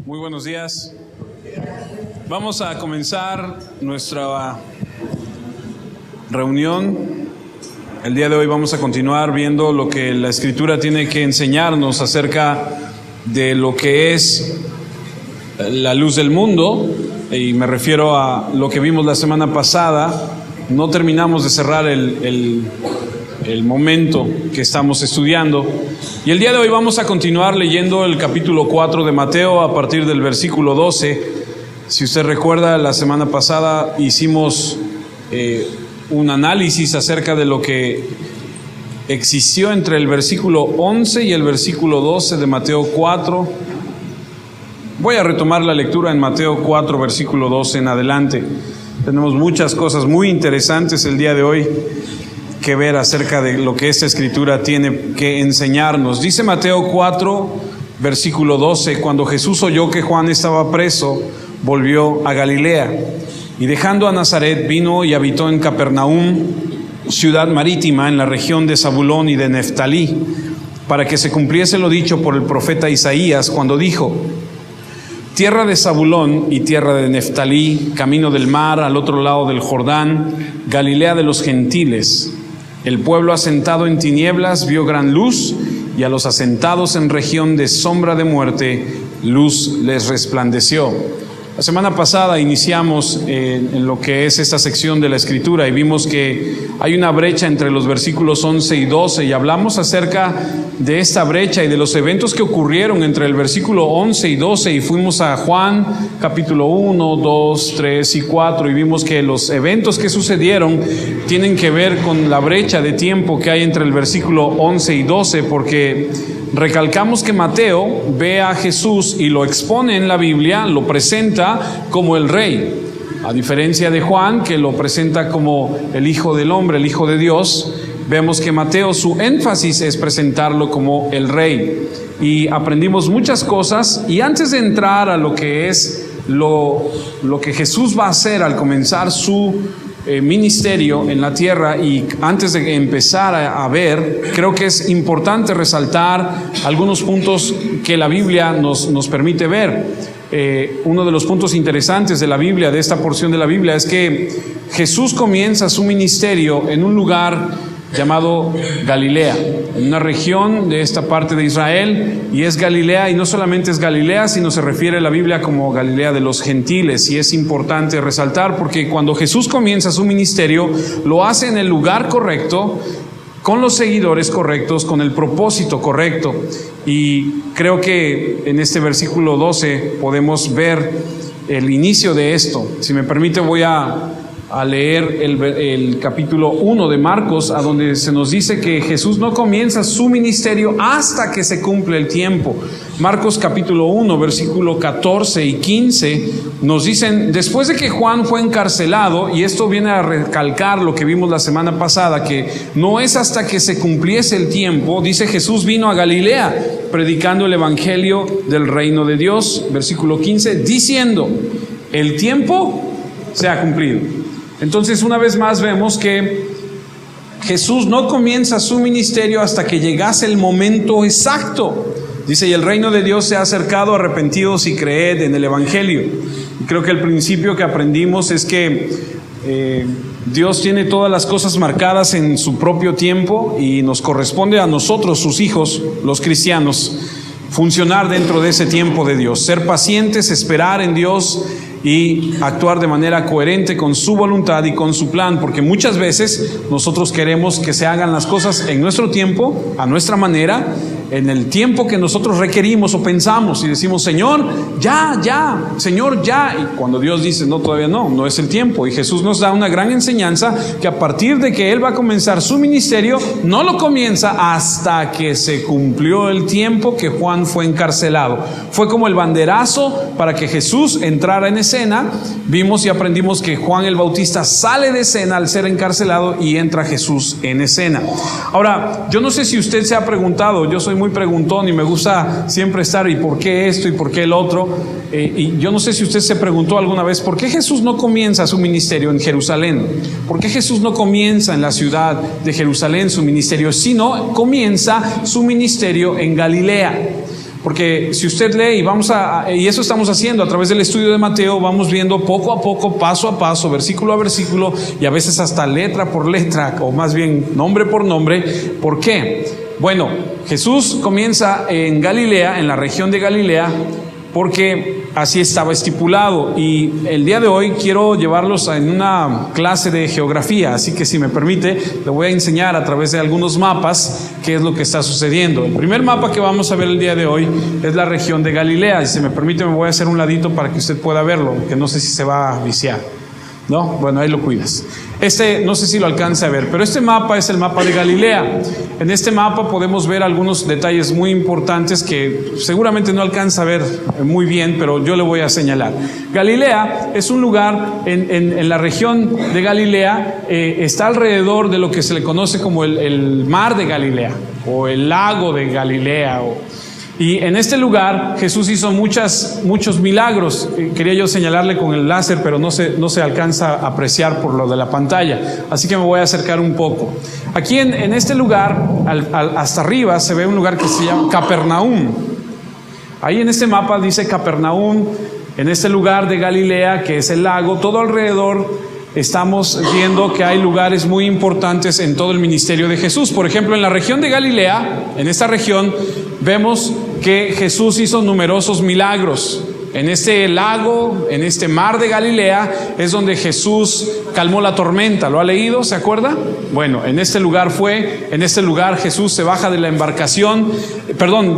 Muy buenos días. Vamos a comenzar nuestra reunión. El día de hoy vamos a continuar viendo lo que la Escritura tiene que enseñarnos acerca de lo que es la luz del mundo, y me refiero a lo que vimos la semana pasada. No terminamos de cerrar el momento que estamos estudiando, y el día de hoy vamos a continuar leyendo el capítulo 4 de Mateo a partir del versículo 12. Si usted recuerda, la semana pasada hicimos un análisis acerca de lo que existió entre el versículo 11 y el versículo 12 de Mateo 4. Voy a retomar la lectura en Mateo 4, versículo 12 en adelante. Tenemos muchas cosas muy interesantes el día de hoy que ver acerca de lo que esta escritura tiene que enseñarnos. Dice Mateo 4, versículo 12: cuando Jesús oyó que Juan estaba preso, volvió a Galilea, y dejando a Nazaret vino y habitó en Capernaum, ciudad marítima en la región de Zabulón y de Neftalí, para que se cumpliese lo dicho por el profeta Isaías, cuando dijo: tierra de Zabulón y tierra de Neftalí, camino del mar al otro lado del Jordán, Galilea de los gentiles. El pueblo asentado en tinieblas vio gran luz, y a los asentados en región de sombra de muerte, luz les resplandeció. La semana pasada iniciamos en lo que es esta sección de la Escritura, y vimos que hay una brecha entre los versículos 11 y 12, y hablamos acerca de esta brecha y de los eventos que ocurrieron entre el versículo 11 y 12, y fuimos a Juan capítulo 1, 2, 3 y 4, y vimos que los eventos que sucedieron tienen que ver con la brecha de tiempo que hay entre el versículo 11 y 12, porque recalcamos que Mateo ve a Jesús y lo expone en la Biblia, lo presenta como el Rey, a diferencia de Juan, que lo presenta como el Hijo del Hombre, el Hijo de Dios. Vemos que Mateo, su énfasis es presentarlo como el Rey, y aprendimos muchas cosas. Y antes de entrar a lo que es lo que Jesús va a hacer al comenzar su ministerio en la tierra, y antes de empezar a ver, creo que es importante resaltar algunos puntos que la Biblia nos permite ver. Uno de los puntos interesantes de la Biblia, de esta porción de la Biblia, es que Jesús comienza su ministerio en un lugar llamado Galilea, en una región de esta parte de Israel, y es Galilea, y no solamente es Galilea, sino se refiere a la Biblia como Galilea de los gentiles. Y es importante resaltar porque cuando Jesús comienza su ministerio, lo hace en el lugar correcto, con los seguidores correctos, con el propósito correcto. Y creo que en este versículo 12 podemos ver el inicio de esto. Si me permite, voy a leer el capítulo 1 de Marcos, a donde se nos dice que Jesús no comienza su ministerio hasta que se cumple el tiempo. Marcos capítulo 1, versículo 14 y 15 nos dicen: después de que Juan fue encarcelado, y esto viene a recalcar lo que vimos la semana pasada, que no es hasta que se cumpliese el tiempo, dice: Jesús vino a Galilea predicando el evangelio del reino de Dios, versículo 15, diciendo: el tiempo se ha cumplido. Entonces, una vez más vemos que Jesús no comienza su ministerio hasta que llegase el momento exacto. Dice: y el reino de Dios se ha acercado, arrepentidos y creed en el evangelio. Y creo que el principio que aprendimos es que Dios tiene todas las cosas marcadas en su propio tiempo, y nos corresponde a nosotros, sus hijos, los cristianos, funcionar dentro de ese tiempo de Dios, ser pacientes, esperar en Dios y actuar de manera coherente con su voluntad y con su plan, porque muchas veces nosotros queremos que se hagan las cosas en nuestro tiempo, a nuestra manera, en el tiempo que nosotros requerimos o pensamos, y decimos: Señor, ya, Señor, ya. Y cuando Dios dice: no, todavía no es el tiempo. Y Jesús nos da una gran enseñanza, que a partir de que Él va a comenzar su ministerio, no lo comienza hasta que se cumplió el tiempo que Juan fue encarcelado. Fue como el banderazo para que Jesús entrara en escena. Vimos y aprendimos que Juan el Bautista sale de escena al ser encarcelado, y entra Jesús en escena. Ahora, yo no sé si usted se ha preguntado, yo soy muy preguntón y me gusta siempre estar: ¿y por qué esto? ¿Y por qué el otro? Y yo no sé si usted se preguntó alguna vez: ¿por qué Jesús no comienza su ministerio en Jerusalén? ¿Por qué Jesús no comienza en la ciudad de Jerusalén su ministerio, sino comienza su ministerio en Galilea? Porque si usted lee, y eso estamos haciendo a través del estudio de Mateo, vamos viendo poco a poco, paso a paso, versículo a versículo, y a veces hasta letra por letra, o más bien nombre por nombre. ¿Por qué? Bueno, Jesús comienza en Galilea, en la región de Galilea, porque así estaba estipulado. Y el día de hoy quiero llevarlos en una clase de geografía, así que si me permite, le voy a enseñar a través de algunos mapas qué es lo que está sucediendo. El primer mapa que vamos a ver el día de hoy es la región de Galilea, y si me permite me voy a hacer un ladito para que usted pueda verlo, que no sé si se va a viciar. ¿No? Bueno, ahí lo cuidas. No sé si lo alcanza a ver, pero este mapa es el mapa de Galilea. En este mapa podemos ver algunos detalles muy importantes que seguramente no alcanza a ver muy bien, pero yo le voy a señalar. Galilea es un lugar en la región de Galilea, está alrededor de lo que se le conoce como el mar de Galilea, o el lago de Galilea, y en este lugar Jesús hizo muchos milagros. Quería yo señalarle con el láser, pero no se alcanza a apreciar por lo de la pantalla, así que me voy a acercar un poco. Aquí en este lugar, hasta arriba, se ve un lugar que se llama Capernaum. Ahí en este mapa dice Capernaum, en este lugar de Galilea, que es el lago. Todo alrededor estamos viendo que hay lugares muy importantes en todo el ministerio de Jesús. Por ejemplo, en la región de Galilea, en esta región, vemos que Jesús hizo numerosos milagros. En este lago, en este mar de Galilea, es donde Jesús calmó la tormenta. ¿Lo ha leído? ¿Se acuerda? Bueno, en este lugar Jesús se baja de la embarcación,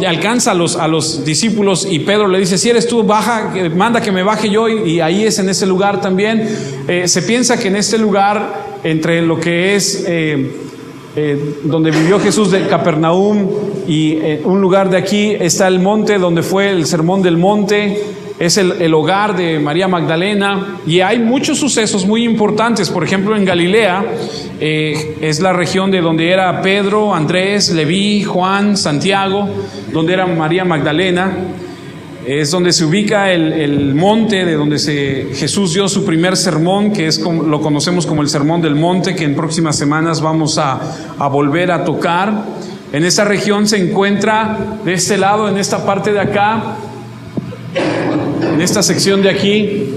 alcanza a los discípulos, y Pedro le dice: si eres tú, baja, manda que me baje yo, y ahí es en ese lugar también. Se piensa que en este lugar, entre lo que es donde vivió Jesús de Capernaum y un lugar de aquí, está el monte donde fue el sermón del monte. Es el hogar de María Magdalena, y hay muchos sucesos muy importantes. Por ejemplo, en Galilea es la región de donde era Pedro, Andrés, Leví, Juan, Santiago, donde era María Magdalena. Es donde se ubica el monte de donde Jesús dio su primer sermón, que lo conocemos como el Sermón del Monte, que en próximas semanas vamos a volver a tocar. En esa región se encuentra, de este lado, en esta parte de acá, en esta sección de aquí,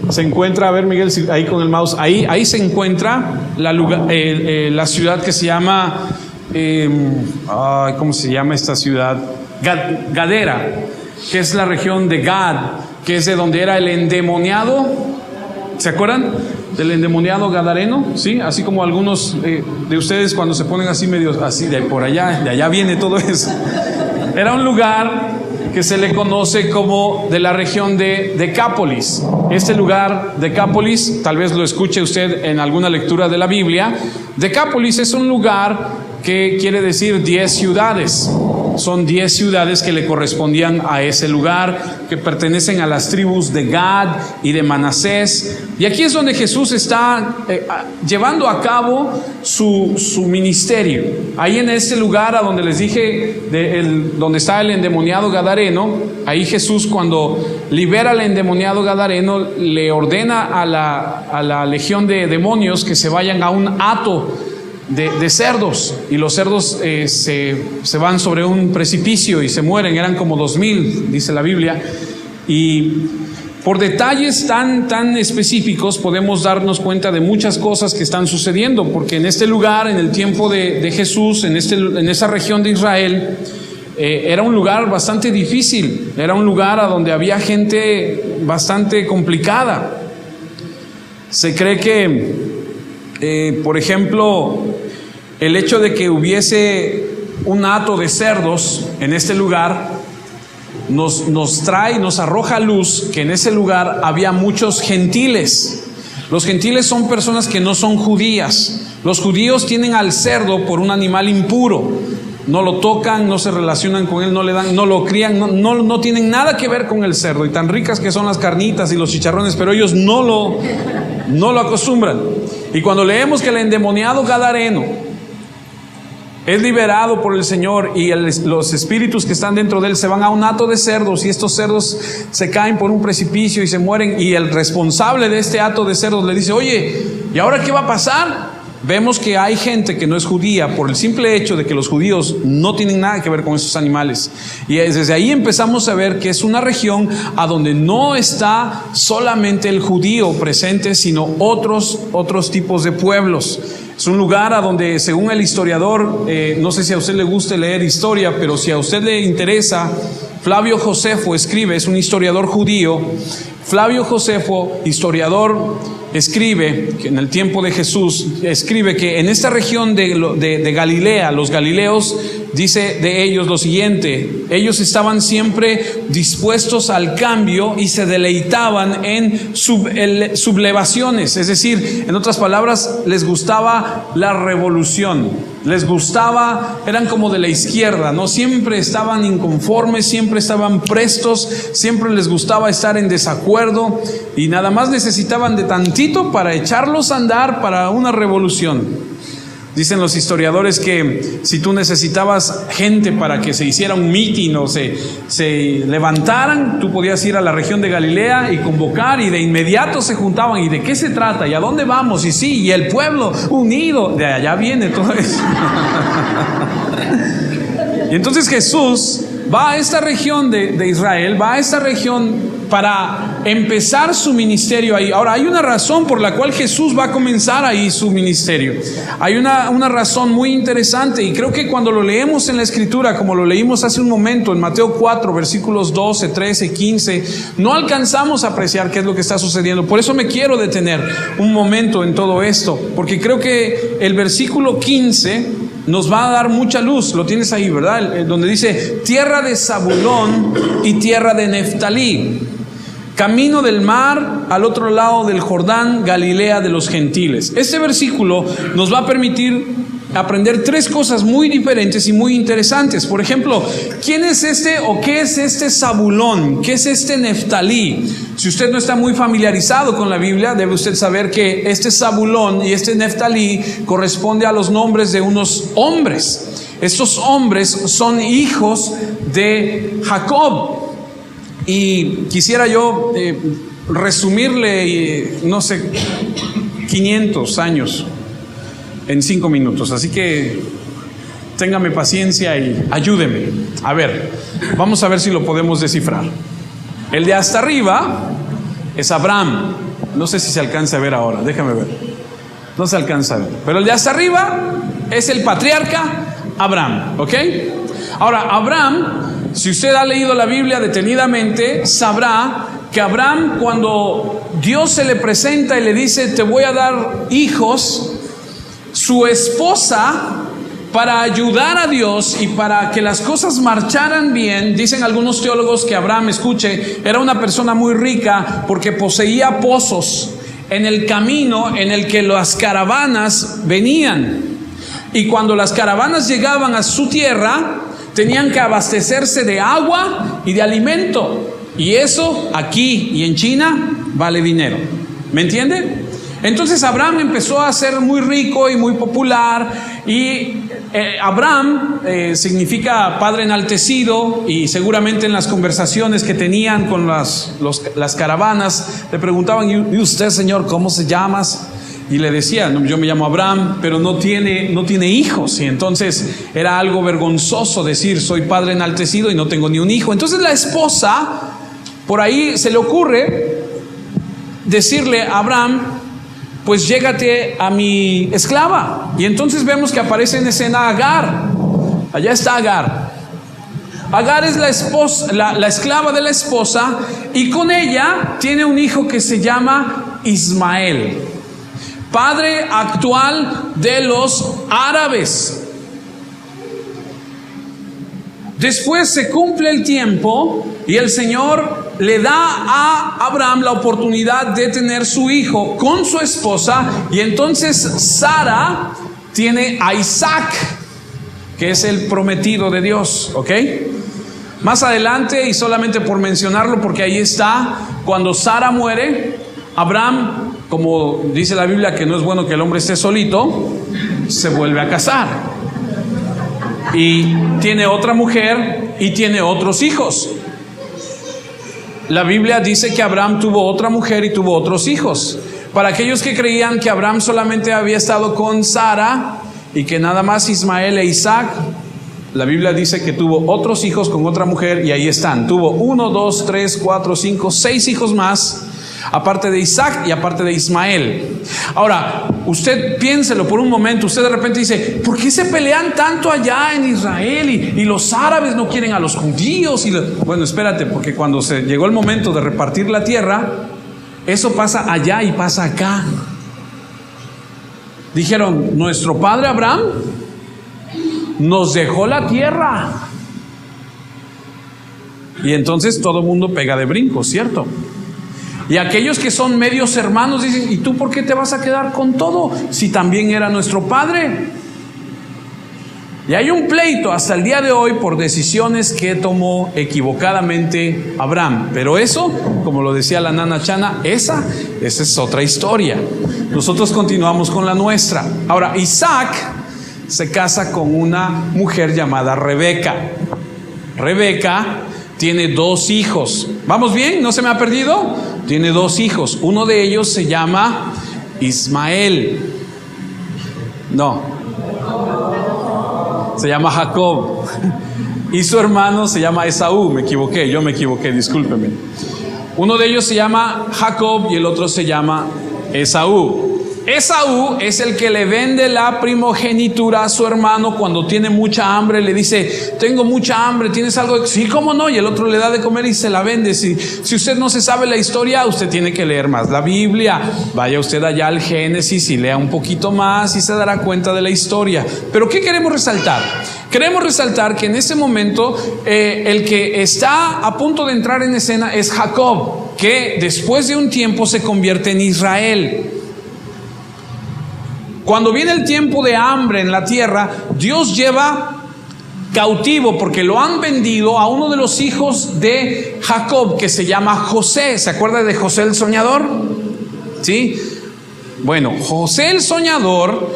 se encuentra, a ver Miguel, ahí con el mouse, ahí se encuentra la ciudad que se llama, ¿cómo se llama esta ciudad? Gadara, que es la región de Gad, que es de donde era el endemoniado. ¿Se acuerdan del endemoniado gadareno? Sí, así como algunos de ustedes cuando se ponen así medio así de por allá, de allá viene todo eso. Era un lugar que se le conoce como de la región de Decápolis. Este lugar, Decápolis, tal vez lo escuche usted en alguna lectura de la Biblia. Decápolis es un lugar que quiere decir 10 ciudades. Son 10 ciudades que le correspondían a ese lugar, que pertenecen a las tribus de Gad y de Manasés. Y aquí es donde Jesús está llevando a cabo su ministerio. Ahí en este lugar a donde les dije, donde está el endemoniado gadareno, ahí Jesús, cuando libera al endemoniado gadareno, le ordena a la legión de demonios que se vayan a un hato de cerdos, y los cerdos se van sobre un precipicio y se mueren. Eran como 2000, dice la Biblia. Y por detalles tan específicos podemos darnos cuenta de muchas cosas que están sucediendo, porque en este lugar, en el tiempo de Jesús, en esa región de Israel, era un lugar bastante difícil, era un lugar a donde había gente bastante complicada. Se cree que por ejemplo, el hecho de que hubiese un hato de cerdos en este lugar nos arroja luz que en ese lugar había muchos gentiles. Los gentiles son personas que no son judías. Los judíos tienen al cerdo por un animal impuro. No lo tocan, no se relacionan con él, no le dan, no lo crían, no tienen nada que ver con el cerdo. Y tan ricas que son las carnitas y los chicharrones, pero ellos no lo acostumbran. Y cuando leemos que el endemoniado gadareno es liberado por el Señor y los espíritus que están dentro de él se van a un hato de cerdos, y estos cerdos se caen por un precipicio y se mueren, y el responsable de este hato de cerdos le dice: oye, ¿y ahora qué va a pasar? vemos que hay gente que no es judía por el simple hecho de que los judíos no tienen nada que ver con esos animales. Y desde ahí empezamos a ver que es una región a donde no está solamente el judío presente, sino otros tipos de pueblos. Es un lugar a donde, según el historiador, no sé si a usted le guste leer historia, pero si a usted le interesa, Flavio Josefo escribe, es un historiador judío. Flavio Josefo, historiador, escribe que en el tiempo de Jesús, escribe que en esta región de Galilea, los galileos, dice de ellos lo siguiente: ellos estaban siempre dispuestos al cambio y se deleitaban en sublevaciones, es decir, en otras palabras, les gustaba la revolución, les gustaba, eran como de la izquierda, ¿no? Siempre estaban inconformes, siempre estaban prestos, siempre les gustaba estar en desacuerdo y nada más necesitaban de tantito para echarlos a andar para una revolución. Dicen los historiadores que si tú necesitabas gente para que se hiciera un mitin o se levantaran, tú podías ir a la región de Galilea y convocar, y de inmediato se juntaban. ¿Y de qué se trata? ¿Y a dónde vamos? Y sí, y el pueblo unido, de allá viene todo eso. Y entonces Jesús va a esta región de Israel, va a esta región para empezar su ministerio ahí. Ahora, hay una razón por la cual Jesús va a comenzar ahí su ministerio. Hay una razón muy interesante, y creo que cuando lo leemos en la Escritura, como lo leímos hace un momento en Mateo 4, versículos 12, 13, 15, no alcanzamos a apreciar qué es lo que está sucediendo. Por eso me quiero detener un momento en todo esto, porque creo que el versículo 15 nos va a dar mucha luz. Lo tienes ahí, ¿verdad? Donde dice: tierra de Zabulón y tierra de Neftalí, camino del mar, al otro lado del Jordán, Galilea de los gentiles. Este versículo nos va a permitir aprender tres cosas muy diferentes y muy interesantes. Por ejemplo, ¿quién es este o qué es este Zabulón? ¿Qué es este Neftalí? Si usted no está muy familiarizado con la Biblia, debe usted saber que este Zabulón y este Neftalí corresponde a los nombres de unos hombres. Estos hombres son hijos de Jacob. Y quisiera yo resumirle, no sé, 500 años en 5 minutos. Así que téngame paciencia y ayúdeme. A ver, vamos a ver si lo podemos descifrar. El de hasta arriba es Abraham. No sé si se alcanza a ver ahora, déjame ver. No se alcanza a ver. Pero el de hasta arriba es el patriarca Abraham, ¿ok? Ahora, Abraham, si usted ha leído la Biblia detenidamente, sabrá que Abraham, cuando Dios se le presenta y le dice: te voy a dar hijos, su esposa, para ayudar a Dios y para que las cosas marcharan bien, dicen algunos teólogos que Abraham, escuche, era una persona muy rica porque poseía pozos en el camino en el que las caravanas venían. Y cuando las caravanas llegaban a su tierra, tenían que abastecerse de agua y de alimento. Y eso aquí y en China vale dinero. ¿Me entiende? Entonces Abraham empezó a ser muy rico y muy popular. Y Abraham significa padre enaltecido. Y seguramente en las conversaciones que tenían con las caravanas, le preguntaban: ¿y usted, señor, cómo se llama? Y le decía: no, yo me llamo Abraham, pero no tiene hijos. Y entonces era algo vergonzoso decir: soy padre enaltecido y no tengo ni un hijo. Entonces la esposa, por ahí se le ocurre decirle a Abraham: pues llégate a mi esclava. Y entonces vemos que aparece en escena Agar. Allá está Agar. Agar es la esposa, la esclava de la esposa, y con ella tiene un hijo que se llama Ismael, padre actual de los árabes. Después se cumple el tiempo y el Señor le da a Abraham la oportunidad de tener su hijo con su esposa, y entonces Sara tiene a Isaac, que es el prometido de Dios, ¿ok? Más adelante, y solamente por mencionarlo porque ahí está, cuando Sara muere, Abraham, como dice la Biblia que no es bueno que el hombre esté solito, se vuelve a casar y tiene otra mujer y tiene otros hijos. La Biblia dice que Abraham tuvo otra mujer y tuvo otros hijos. Para aquellos que creían que Abraham solamente había estado con Sara y que nada más Ismael e Isaac, la Biblia dice que tuvo otros hijos con otra mujer y ahí están. Tuvo 1, 2, 3, 4, 5, 6 hijos más, aparte de Isaac y aparte de Ismael. Ahora, usted piénselo por un momento. Usted de repente dice, ¿por qué se pelean tanto allá en Israel? Y los árabes no quieren a los judíos. Bueno, espérate, porque cuando se llegó el momento de repartir la tierra, eso pasa allá y pasa acá. Dijeron, nuestro padre Abraham nos dejó la tierra. Y entonces todo el mundo pega de brinco, ¿cierto? Y aquellos que son medios hermanos dicen, ¿y tú por qué te vas a quedar con todo si también era nuestro padre? Y hay un pleito hasta el día de hoy por decisiones que tomó equivocadamente Abraham. Pero eso, como lo decía la nana Chana, esa es otra historia. Nosotros continuamos con la nuestra. Ahora, Isaac se casa con una mujer llamada Rebeca. Rebeca tiene 2 hijos. ¿Vamos bien? ¿No se me ha perdido? Tiene 2 hijos. Uno de ellos se llama Ismael. No. Se llama Jacob. Y su hermano se llama Esaú. Yo me equivoqué, discúlpeme. Uno de ellos se llama Jacob y el otro se llama Esaú. Esaú es el que le vende la primogenitura a su hermano cuando tiene mucha hambre. Le dice, tengo mucha hambre, ¿tienes algo? Sí, ¿cómo no? Y el otro le da de comer y se la vende. Si usted no se sabe la historia, usted tiene que leer más la Biblia. Vaya usted allá al Génesis y lea un poquito más y se dará cuenta de la historia. Pero ¿qué queremos resaltar? Queremos resaltar que en ese momento el que está a punto de entrar en escena es Jacob, que después de un tiempo se convierte en Israel. Cuando viene el tiempo de hambre en la tierra, Dios lleva cautivo, porque lo han vendido, a uno de los hijos de Jacob, que se llama José. ¿Se acuerda de José el soñador? ¿Sí? Bueno, José el soñador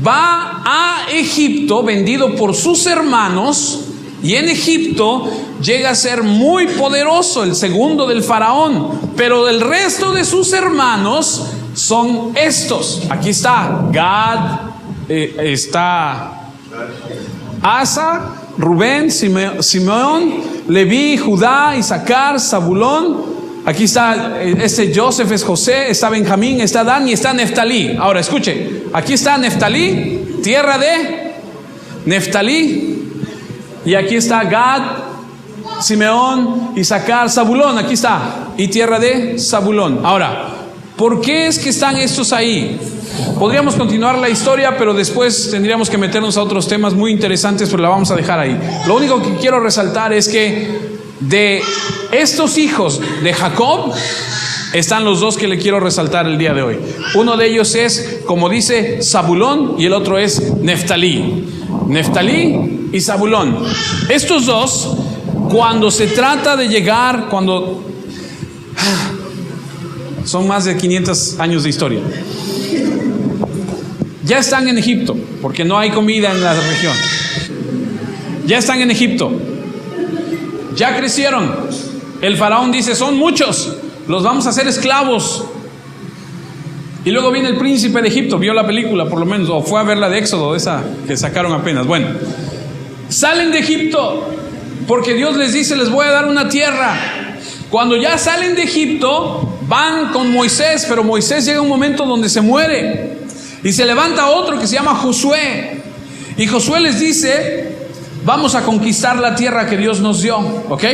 va a Egipto, vendido por sus hermanos, y en Egipto llega a ser muy poderoso, el segundo del faraón. Pero del resto de sus hermanos son estos. Aquí está Gad, está Asa, Rubén, Simeón, Leví, Judá, Isaacar, Zabulón. Aquí está Joseph, es José, está Benjamín, está Dan y está Neftalí. Ahora escuche, aquí está Neftalí, tierra de Neftalí, y aquí está Gad, Simeón, Isaacar, Zabulón. Aquí está, y tierra de Zabulón. Ahora, ¿por qué es que están estos ahí? Podríamos continuar la historia, pero después tendríamos que meternos a otros temas muy interesantes, pero la vamos a dejar ahí. Lo único que quiero resaltar es que de estos hijos de Jacob están los 2 que le quiero resaltar el día de hoy. Uno de ellos es, como dice, Zabulón, y el otro es Neftalí. Neftalí y Zabulón. Estos 2, cuando se trata de llegar, son más de 500 años de historia, ya están en Egipto, porque no hay comida en la región. Ya están en Egipto, ya crecieron. El faraón dice, son muchos, los vamos a hacer esclavos. Y luego viene el príncipe de Egipto, vio la película por lo menos, o fue a ver la de Éxodo, esa que sacaron apenas. Bueno, salen de Egipto porque Dios les dice, les voy a dar una tierra. Cuando ya salen de Egipto, van con Moisés, pero Moisés llega un momento donde se muere y se levanta otro que se llama Josué, y Josué les dice, vamos a conquistar la tierra que Dios nos dio, ¿ok?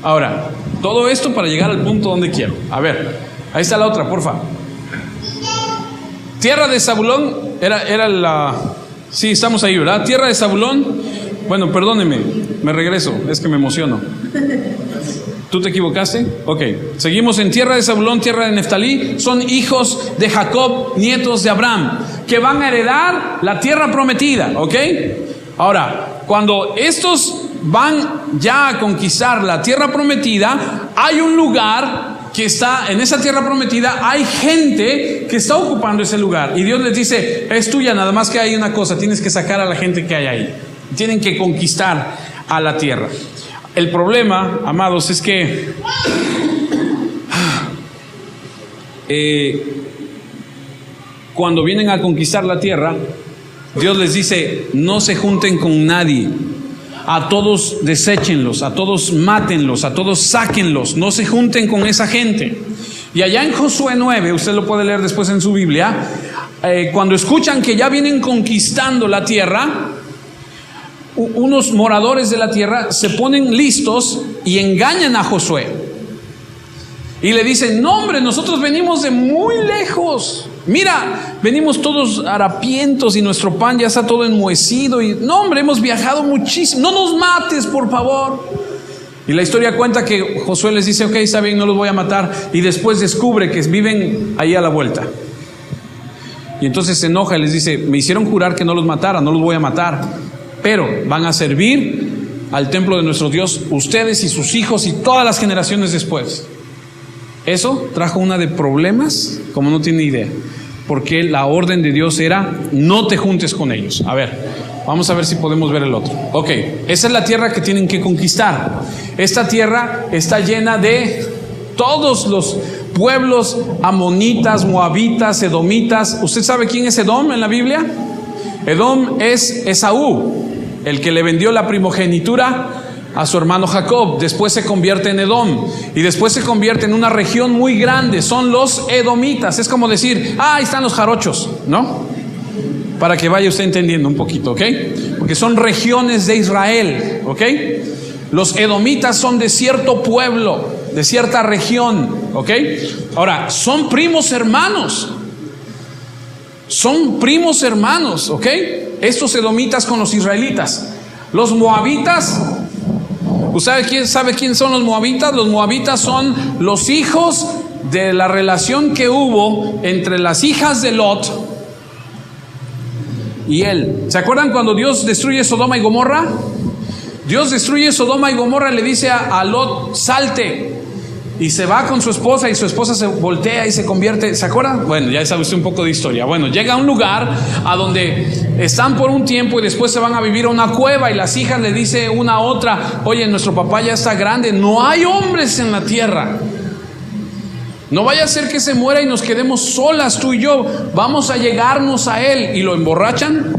Ahora, todo esto para llegar al punto donde quiero. A ver, ahí está la otra, porfa. Tierra de Zabulón era la... Sí, estamos ahí, ¿verdad? Tierra de Zabulón. Bueno, perdóneme, me regreso, es que me emociono. ¿Tú te equivocaste? Ok, seguimos en tierra de Zabulón, tierra de Neftalí. Son hijos de Jacob, nietos de Abraham, que van a heredar la tierra prometida, ¿ok? Ahora, cuando estos van ya a conquistar la tierra prometida, hay un lugar que está en esa tierra prometida, hay gente que está ocupando ese lugar, y Dios les dice, es tuya, nada más que hay una cosa, tienes que sacar a la gente que hay ahí. Tienen que conquistar a la tierra. El problema, amados, es que cuando vienen a conquistar la tierra, Dios les dice: no se junten con nadie, a todos deséchenlos, a todos mátenlos, a todos sáquenlos, no se junten con esa gente. Y allá en Josué 9, usted lo puede leer después en su Biblia, cuando escuchan que ya vienen conquistando la tierra, unos moradores de la tierra se ponen listos y engañan a Josué y le dicen: no hombre, nosotros venimos de muy lejos, mira, venimos todos harapientos y nuestro pan ya está todo enmohecido, y no hombre, hemos viajado muchísimo, no nos mates por favor. Y la historia cuenta que Josué les dice: ok, está bien, no los voy a matar. Y después descubre que viven ahí a la vuelta. Y entonces se enoja y les dice: me hicieron jurar que no los matara, no los voy a matar, pero van a servir al templo de nuestro Dios ustedes y sus hijos y todas las generaciones después. Eso trajo una de problemas como no tiene idea, porque la orden de Dios era: no te juntes con ellos. A ver, vamos a ver si podemos ver el otro. Ok, esa es la tierra que tienen que conquistar. Esta tierra está llena de todos los pueblos amonitas, moabitas, edomitas. ¿Usted sabe quién es Edom en la Biblia? Edom es Esaú, el que le vendió la primogenitura a su hermano Jacob. Después se convierte en Edom y después se convierte en una región muy grande. Son los edomitas. Es como decir: ahí están los jarochos, ¿no? Para que vaya usted entendiendo un poquito, ¿ok? Porque son regiones de Israel, ¿ok? Los edomitas son de cierto pueblo, de cierta región, ¿ok? Ahora, son primos hermanos. Son primos hermanos, ¿ok? Estos edomitas con los israelitas. Los moabitas, ¿usted sabe quién son los moabitas? Los moabitas son los hijos de la relación que hubo entre las hijas de Lot y él. ¿Se acuerdan cuando Dios destruye Sodoma y Gomorra? Dios destruye Sodoma y Gomorra, le dice a Lot: salte. Y se va con su esposa y su esposa se voltea y se convierte. ¿Se acuerdan? Bueno, ya sabe usted un poco de historia. Bueno, llega a un lugar a donde están por un tiempo y después se van a vivir a una cueva, y las hijas le dice una a otra: oye, nuestro papá ya está grande, no hay hombres en la tierra. No vaya a ser que se muera y nos quedemos solas tú y yo. Vamos a llegarnos a él. Y lo emborrachan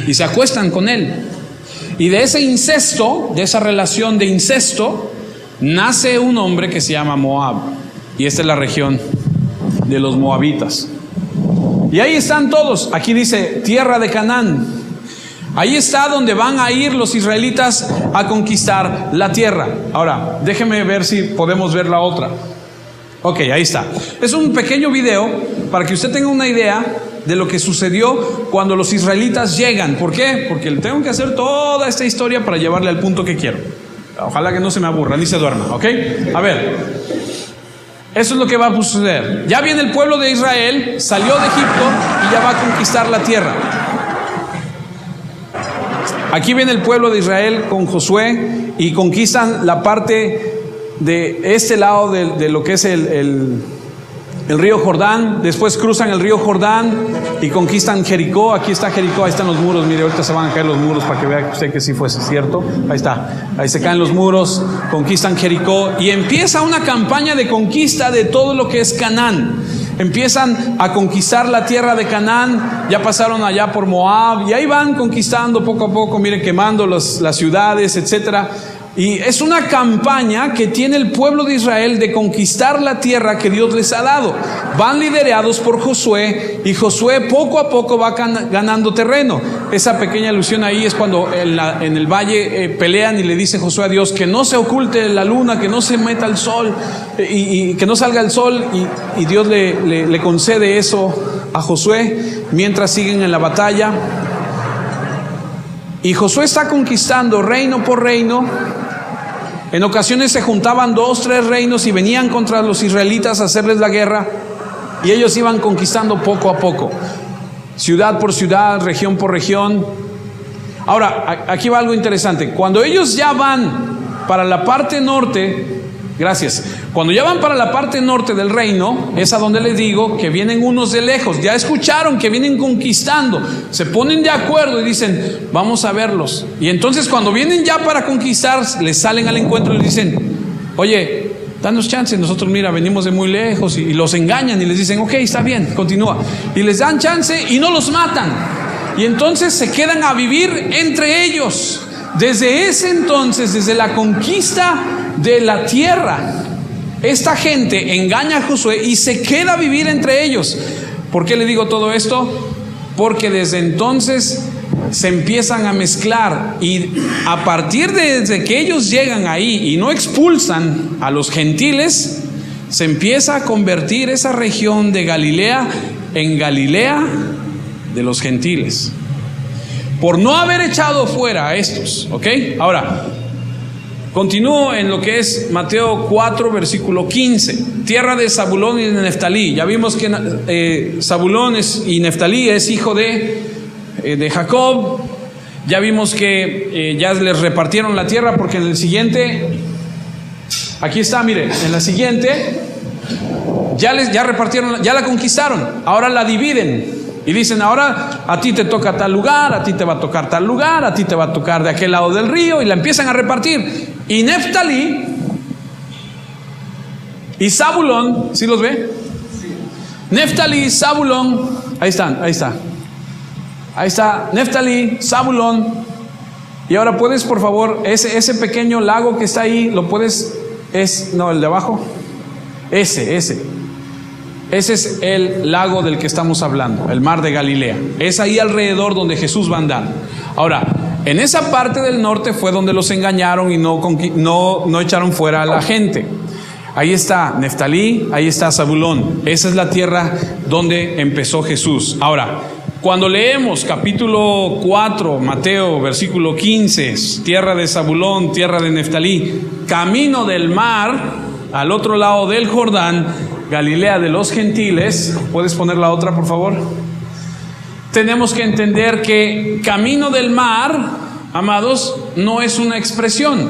y se acuestan con él. Y de ese incesto, de esa relación de incesto, nace un hombre que se llama Moab. Y esta es la región de los moabitas. Y ahí están todos. Aquí dice tierra de Canaán. Ahí está donde van a ir los israelitas a conquistar la tierra. Ahora, déjeme ver si podemos ver la otra. Ok, ahí está. Es un pequeño video para que usted tenga una idea de lo que sucedió cuando los israelitas llegan. ¿Por qué? Porque le tengo que hacer toda esta historia para llevarle al punto que quiero. Ojalá que no se me aburra ni se duerma, ¿ok? A ver, eso es lo que va a suceder. Ya viene el pueblo de Israel, salió de Egipto y ya va a conquistar la tierra. Aquí viene el pueblo de Israel con Josué y conquistan la parte de este lado de lo que es el río Jordán. Después cruzan el río Jordán y conquistan Jericó. Aquí está Jericó, ahí están los muros. Mire, ahorita se van a caer los muros para que vea usted que sí fuese cierto. Ahí está, ahí se caen los muros, conquistan Jericó y empieza una campaña de conquista de todo lo que es Canaán. Empiezan a conquistar la tierra de Canaán. Ya pasaron allá por Moab y ahí van conquistando poco a poco, mire, quemando las ciudades, etcétera. Y es una campaña que tiene el pueblo de Israel de conquistar la tierra que Dios les ha dado. Van liderados por Josué y Josué poco a poco va ganando terreno. Esa pequeña alusión ahí es cuando en el valle pelean y le dice Josué a Dios que no se oculte la luna, que no se meta el sol y que no salga el sol. Y Dios le concede eso a Josué mientras siguen en la batalla. Y Josué está conquistando reino por reino. En ocasiones se juntaban 2, 3 reinos y venían contra los israelitas a hacerles la guerra. Y ellos iban conquistando poco a poco, ciudad por ciudad, región por región. Ahora, aquí va algo interesante. Cuando ellos ya van para la parte norte, cuando ya van para la parte norte del reino, es a donde les digo que vienen unos de lejos. Ya escucharon que vienen conquistando, se ponen de acuerdo y dicen: vamos a verlos. Y entonces cuando vienen ya para conquistar, les salen al encuentro y les dicen: oye, danos chance, nosotros mira, venimos de muy lejos, y los engañan y les dicen, ok, está bien, continúa, y les dan chance y no los matan, y entonces se quedan a vivir entre ellos. Desde ese entonces, desde la conquista de la tierra, esta gente engaña a Josué y se queda a vivir entre ellos. ¿Por qué le digo todo esto? Porque desde entonces se empiezan a mezclar, y a partir de que ellos llegan ahí y no expulsan a los gentiles, se empieza a convertir esa región de Galilea en Galilea de los gentiles, por no haber echado fuera a estos, ¿ok? Ahora, continúo en lo que es Mateo 4, versículo 15. Tierra de Zabulón y de Neftalí. Ya vimos que Zabulón y Neftalí es hijo de Jacob. Ya vimos que ya les repartieron la tierra, porque en el siguiente, aquí está, mire, en la siguiente ya repartieron, ya la conquistaron, ahora la dividen y dicen, ahora a ti te toca tal lugar, a ti te va a tocar tal lugar, a ti te va a tocar de aquel lado del río, y la empiezan a repartir. Y Neftalí y Zabulón, ¿sí los ve? Neftalí y Zabulón, ahí están, ahí está Neftalí, Zabulón. Y ahora puedes, por favor, ese pequeño lago que está ahí, lo puedes, el de abajo, ese es el lago del que estamos hablando, el mar de Galilea. Es ahí alrededor donde Jesús va a andar. Ahora, en esa parte del norte fue donde los engañaron y no echaron fuera a la gente. Ahí está Neftalí, ahí está Zabulón. Esa es la tierra donde empezó Jesús. Ahora, cuando leemos capítulo 4, Mateo, versículo 15, tierra de Zabulón, tierra de Neftalí, camino del mar, al otro lado del Jordán, Galilea de los gentiles. ¿Puedes poner la otra, por favor? Tenemos que entender que camino del mar, amados, no es una expresión,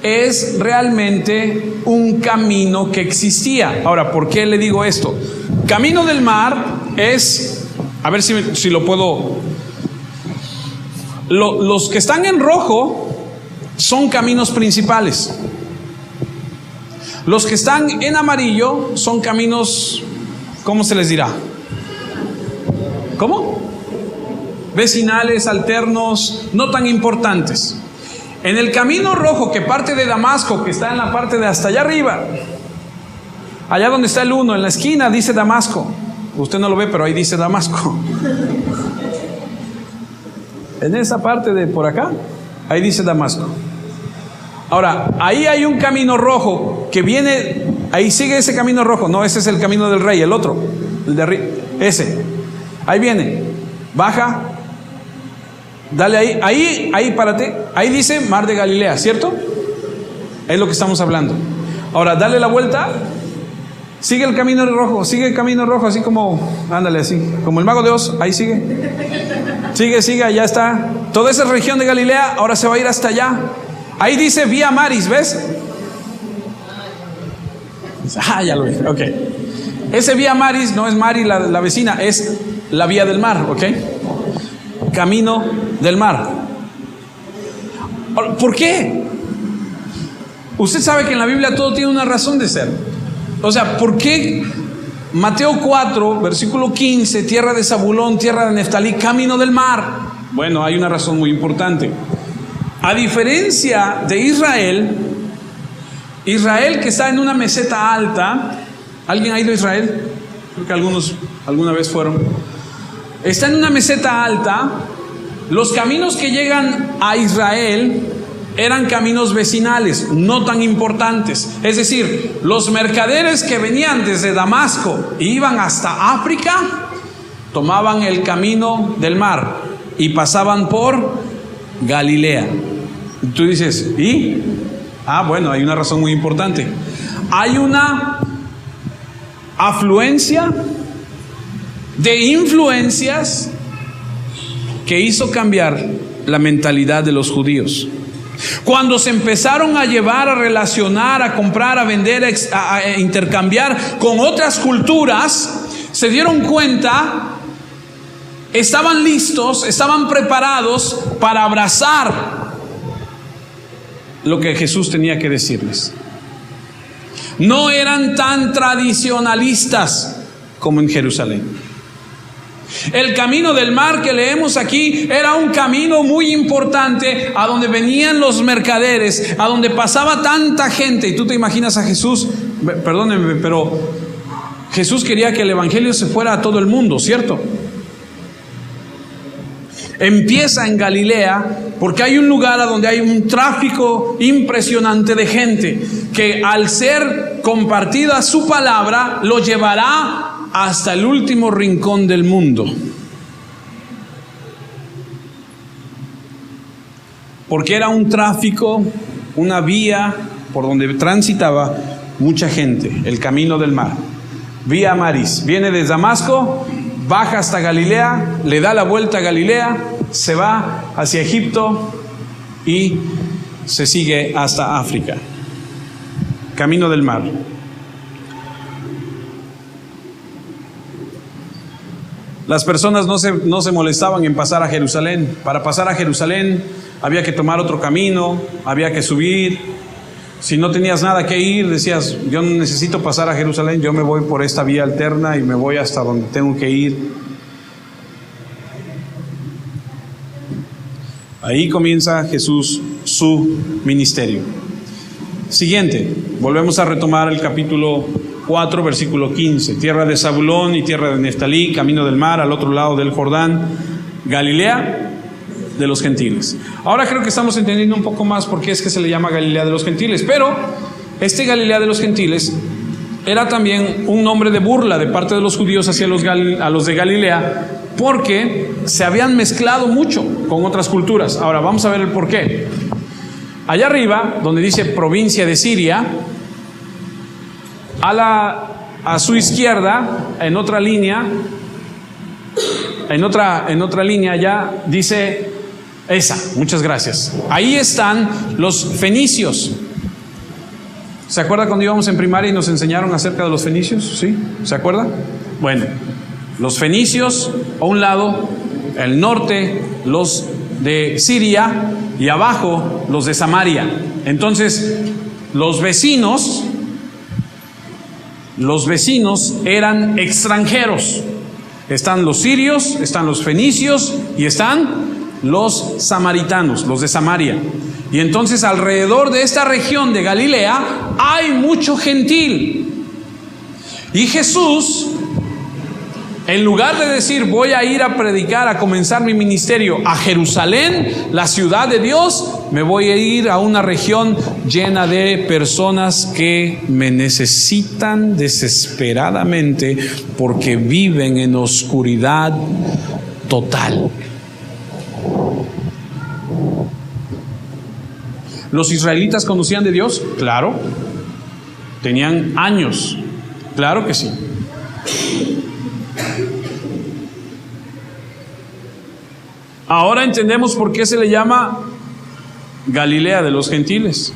es realmente un camino que existía. Ahora, ¿por qué le digo esto? Camino del mar es, a ver si lo puedo, los que están en rojo son caminos principales. Los que están en amarillo son caminos, ¿cómo se les dirá? ¿Cómo? Vecinales, alternos, no tan importantes. En el camino rojo que parte de Damasco, que está en la parte de hasta allá arriba, allá donde está el 1, en la esquina dice Damasco. Usted no lo ve, pero ahí dice Damasco. En esa parte de por acá, ahí dice Damasco. Ahora, ahí hay un camino rojo que viene, ahí sigue ese camino rojo. No, ese es el camino del rey, el otro, el de arriba, ese. Ahí viene, baja, dale ahí párate. Ahí dice Mar de Galilea, ¿cierto? Es lo que estamos hablando. Ahora, dale la vuelta, sigue el camino rojo, así como, ándale así, como el Mago de Oz, ahí sigue. Sigue, allá está. Toda esa región de Galilea ahora se va a ir hasta allá. Ahí dice Vía Maris, ¿ves? Ya lo vi, ok. Ese Vía Maris no es Mari la vecina, es la vía del mar, ok. Camino del mar. ¿Por qué? Usted sabe que en la Biblia todo tiene una razón de ser. O sea, ¿por qué Mateo 4, versículo 15, tierra de Zabulón, tierra de Neftalí, camino del mar? Bueno, hay una razón muy importante. A diferencia de Israel que está en una meseta alta. ¿Alguien ha ido a Israel? Creo que algunos alguna vez fueron. Está en una meseta alta. Los caminos que llegan a Israel eran caminos vecinales, no tan importantes. Es decir, los mercaderes que venían desde Damasco e iban hasta África, tomaban el camino del mar y pasaban por Galilea. Tú dices, ¿y? Bueno, hay una razón muy importante. Hay una afluencia de influencias que hizo cambiar la mentalidad de los judíos. Cuando se empezaron a llevar, a relacionar, a comprar, a vender, a intercambiar con otras culturas, se dieron cuenta, estaban listos, estaban preparados para abrazar lo que Jesús tenía que decirles. No eran tan tradicionalistas como en Jerusalén. El camino del mar que leemos aquí era un camino muy importante, a donde venían los mercaderes, a donde pasaba tanta gente. Y tú te imaginas a Jesús, perdónenme, pero Jesús quería que el evangelio se fuera a todo el mundo, ¿cierto? Empieza en Galilea porque hay un lugar a donde hay un tráfico impresionante de gente que, al ser compartida su palabra, lo llevará hasta el último rincón del mundo. Porque era un tráfico, una vía por donde transitaba mucha gente, el camino del mar. Vía Maris, viene de Damasco, baja hasta Galilea, le da la vuelta a Galilea, se va hacia Egipto y se sigue hasta África. Camino del mar. Las personas no se molestaban en pasar a Jerusalén. Para pasar a Jerusalén había que tomar otro camino, había que subir. Si no tenías nada que ir, decías, yo no necesito pasar a Jerusalén, yo me voy por esta vía alterna y me voy hasta donde tengo que ir. Ahí comienza Jesús su ministerio. Siguiente, volvemos a retomar el capítulo 4, versículo 15. Tierra de Zabulón y tierra de Neftalí, camino del mar, al otro lado del Jordán, Galilea de los gentiles. Ahora creo que estamos entendiendo un poco más por qué es que se le llama Galilea de los gentiles. Pero este Galilea de los gentiles era también un nombre de burla de parte de los judíos hacia a los de Galilea, porque se habían mezclado mucho con otras culturas. Ahora vamos a ver el por qué. Allá arriba, donde dice provincia de Siria, a su izquierda, en otra línea, en otra línea ya dice esa, muchas gracias. Ahí están los fenicios. ¿Se acuerda cuando íbamos en primaria y nos enseñaron acerca de los fenicios? ¿Sí? ¿Se acuerda? Bueno, los fenicios a un lado, el norte los de Siria y abajo los de Samaria. Entonces, los vecinos eran extranjeros. Están los sirios, están los fenicios y están los samaritanos, los de Samaria. Y entonces alrededor de esta región de Galilea hay mucho gentil. Y Jesús, en lugar de decir voy a ir a predicar, a comenzar mi ministerio a Jerusalén, la ciudad de Dios, me voy a ir a una región llena de personas que me necesitan desesperadamente porque viven en oscuridad total. ¿Los israelitas conocían de Dios? Claro. ¿Tenían años? Claro que sí. Ahora entendemos por qué se le llama Galilea de los gentiles.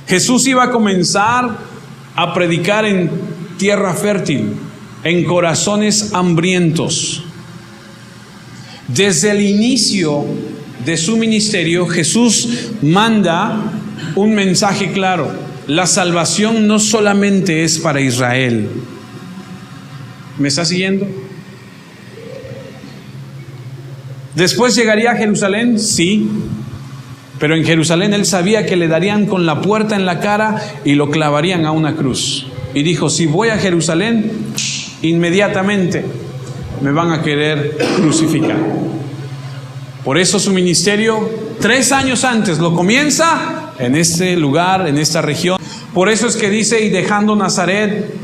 Jesús iba a comenzar a predicar en tierra fértil, en corazones hambrientos. Desde el inicio de su ministerio, Jesús manda un mensaje claro: la salvación no solamente es para Israel. ¿Me está siguiendo? Después llegaría a Jerusalén, sí, pero en Jerusalén él sabía que le darían con la puerta en la cara y lo clavarían a una cruz. Y dijo, si voy a Jerusalén, inmediatamente me van a querer crucificar. Por eso su ministerio, 3 años antes, lo comienza en este lugar, en esta región. Por eso es que dice, y dejando Nazaret.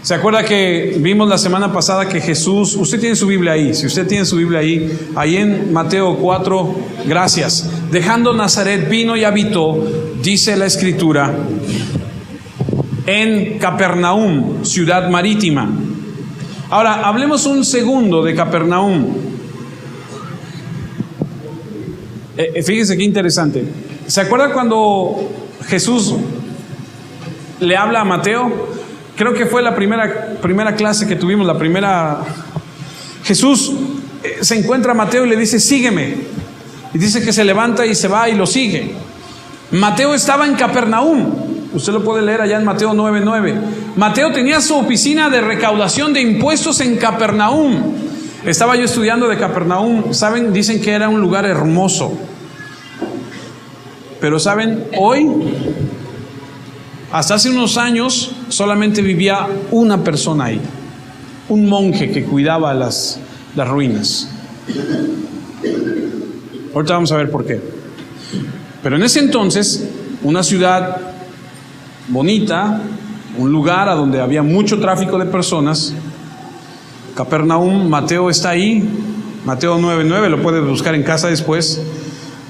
¿Se acuerda que vimos la semana pasada que Jesús, usted tiene su Biblia ahí, si usted tiene su Biblia ahí en Mateo 4, gracias. Dejando Nazaret vino y habitó, dice la Escritura, en Capernaum, ciudad marítima. Ahora, hablemos un segundo de Capernaum. Fíjese qué interesante. ¿Se acuerda cuando Jesús le habla a Mateo? Creo que fue la primera clase que tuvimos, la primera. Jesús se encuentra a Mateo y le dice, sígueme. Y dice que se levanta y se va y lo sigue. Mateo estaba en Capernaum. Usted lo puede leer allá en Mateo 9:9. Mateo tenía su oficina de recaudación de impuestos en Capernaum. Estaba yo estudiando de Capernaum. ¿Saben? Dicen que era un lugar hermoso. Pero ¿saben? Hoy, hasta hace unos años, solamente vivía una persona ahí. Un monje que cuidaba las ruinas. Ahorita vamos a ver por qué. Pero en ese entonces, una ciudad bonita, un lugar a donde había mucho tráfico de personas, Capernaum, Mateo está ahí, Mateo 9:9, lo puedes buscar en casa después.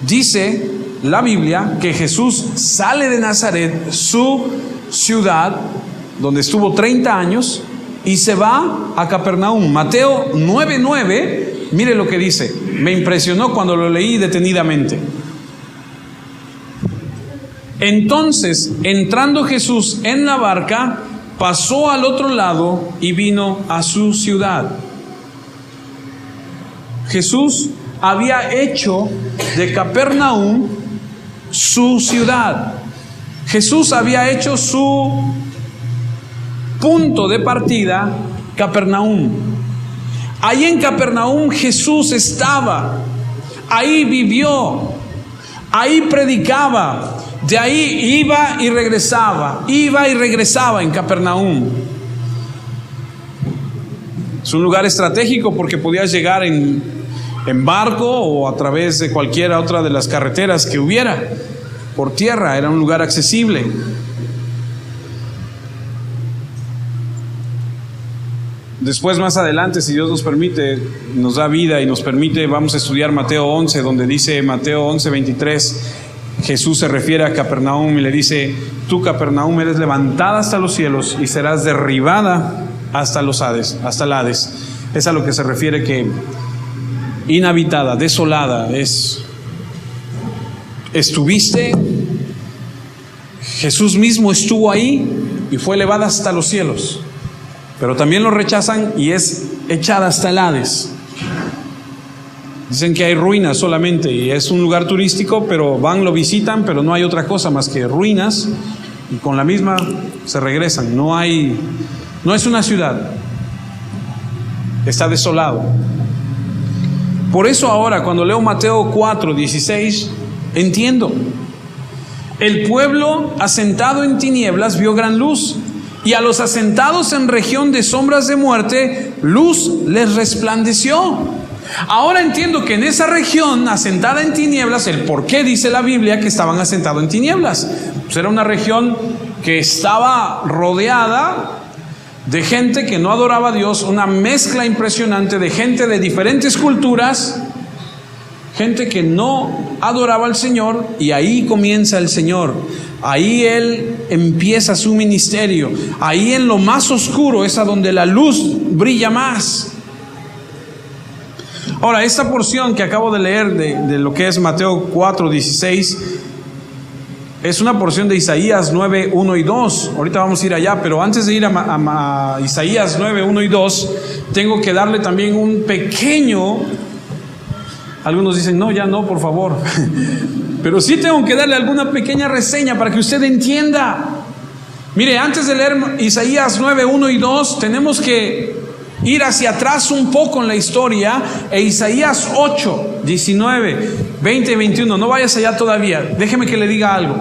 Dice la Biblia que Jesús sale de Nazaret, su ciudad, donde estuvo 30 años, y se va a Capernaum. Mateo 9:9, mire lo que dice, me impresionó cuando lo leí detenidamente. Entonces, entrando Jesús en la barca, pasó al otro lado y vino a su ciudad. Jesús había hecho de Capernaum su ciudad. Jesús había hecho su punto de partida, Capernaum. Ahí en Capernaum Jesús estaba, ahí vivió, ahí predicaba. De ahí iba y regresaba en Capernaum. Es un lugar estratégico porque podías llegar en barco o a través de cualquiera otra de las carreteras que hubiera. Por tierra era un lugar accesible. Después, más adelante, si Dios nos permite, nos da vida y nos permite, vamos a estudiar Mateo 11, donde dice Mateo 11:23, Jesús se refiere a Capernaum y le dice: tú, Capernaum, eres levantada hasta los cielos y serás derribada hasta los Hades, hasta el Hades. Es a lo que se refiere que inhabitada, desolada es. Estuviste, Jesús mismo estuvo ahí y fue elevada hasta los cielos, pero también lo rechazan y es echada hasta el Hades. Dicen que hay ruinas solamente y es un lugar turístico, pero van, lo visitan, pero no hay otra cosa más que ruinas y con la misma se regresan. No es una ciudad, está desolado. Por eso ahora cuando leo Mateo 4:16 entiendo. El pueblo asentado en tinieblas vio gran luz, y a los asentados en región de sombras de muerte luz les resplandeció. Ahora entiendo que en esa región asentada en tinieblas, el por qué dice la Biblia que estaban asentados en tinieblas. Pues era una región que estaba rodeada de gente que no adoraba a Dios, una mezcla impresionante de gente de diferentes culturas, gente que no adoraba al Señor, y ahí comienza el Señor. Ahí Él empieza su ministerio. Ahí en lo más oscuro es a donde la luz brilla más. Ahora, esta porción que acabo de leer de lo que es Mateo 4:16 es una porción de Isaías 9:1 y 2. Ahorita vamos a ir allá, pero antes de ir a Isaías 9:1 y 2, tengo que darle también un pequeño... Algunos dicen, no, ya no, por favor. Pero sí tengo que darle alguna pequeña reseña para que usted entienda. Mire, antes de leer Isaías 9:1 y 2, tenemos que ir hacia atrás un poco en la historia, e Isaías 8, 19, 20 y 21. No vayas allá todavía, déjeme que le diga algo.